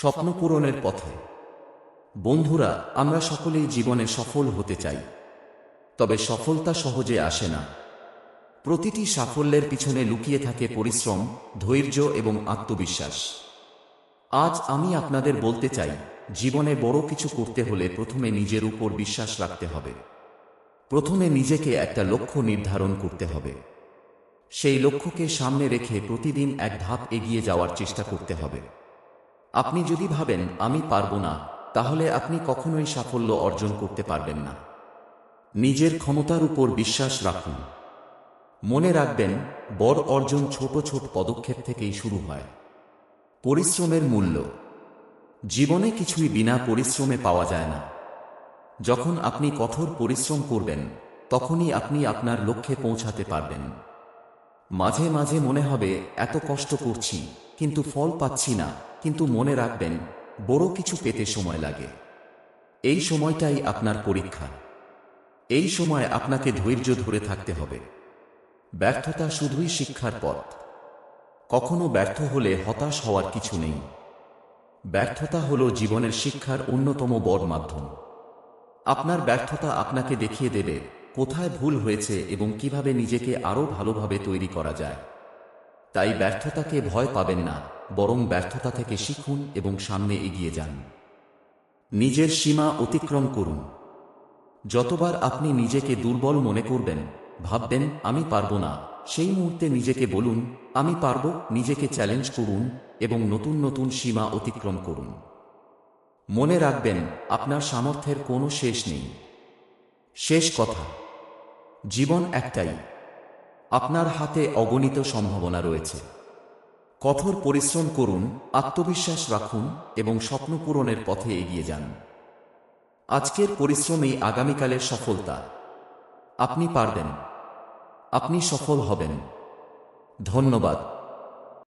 স্বপ্ন পূরণের পথে। বন্ধুরা, আমরা সকলেই জীবনে সফল হতে চাই, তবে সফলতা সহজে আসে না। প্রতিটি সাফল্যের পিছনে লুকিয়ে থাকে পরিশ্রম, ধৈর্য এবং আত্মবিশ্বাস। আজ আমি আপনাদের বলতে চাই, জীবনে বড় কিছু করতে হলে প্রথমে নিজের উপর বিশ্বাস রাখতে হবে। প্রথমে নিজেকে একটা লক্ষ্য নির্ধারণ করতে হবে। সেই লক্ষ্যকে সামনে রেখে প্রতিদিন এক ধাপ এগিয়ে যাওয়ার চেষ্টা করতে হবে। আপনি যদি ভাবেন আমি পারবো না, তাহলে আপনি কখনোই সাফল্য অর্জন করতে পারবেন না। নিজের ক্ষমতার উপর বিশ্বাস রাখুন। মনে রাখবেন, বড় অর্জন ছোট ছোট পদক্ষেপ থেকেই শুরু হয়। পরিশ্রমের মূল্য। জীবনে কিছুই বিনা পরিশ্রমে পাওয়া যায় না। যখন আপনি কঠোর পরিশ্রম করবেন, তখনই আপনি আপনার লক্ষ্যে পৌঁছাতে পারবেন। মাঝে মাঝে মনে হবে এত কষ্ট করছি, কিন্তু ফল পাচ্ছি না, কিন্তু মনে রাখবেন, বড় কিছু পেতে সময় লাগে। এই সময়টাই আপনার পরীক্ষা। এই সময় আপনাকে ধৈর্য ধরে থাকতে হবে। ব্যর্থতা শুধুই শিক্ষার পথ। কখনো ব্যর্থ হলে হতাশ হওয়ার কিছু নেই। ব্যর্থতা হলো জীবনের শিক্ষার অন্যতম বড় মাধ্যম। আপনার ব্যর্থতা আপনাকে দেখিয়ে দেবে কোথায় ভুল হয়েছে এবং কিভাবে নিজেকে আরও ভালোভাবে তৈরি করা যায়। তাই ব্যর্থতাকে ভয় পাবেন না, বরং ব্যর্থতা থেকে শিখুন এবং সামনে এগিয়ে যান। নিজের সীমা অতিক্রম করুন। যতবার আপনি নিজেকে দুর্বল মনে করবেন, ভাববেন আমি পারবো না, সেই মুহূর্তে নিজেকে বলুন আমি পারবো। নিজেকে চ্যালেঞ্জ করুন এবং নতুন নতুন সীমা অতিক্রম করুন। মনে রাখবেন, আপনার সামর্থ্যের কোনো শেষ নেই। শেষ কথা, জীবন একটাই। আপনার হাতে অগণিত সম্ভাবনা রয়েছে। কঠোর পরিশ্রম করুন, আত্মবিশ্বাস রাখুন এবং স্বপ্ন পূরণের পথে এগিয়ে যান। আজকের পরিশ্রমই আগামীকালের সফলতা। আপনি পারবেন। আপনি সফল হবেন। ধন্যবাদ।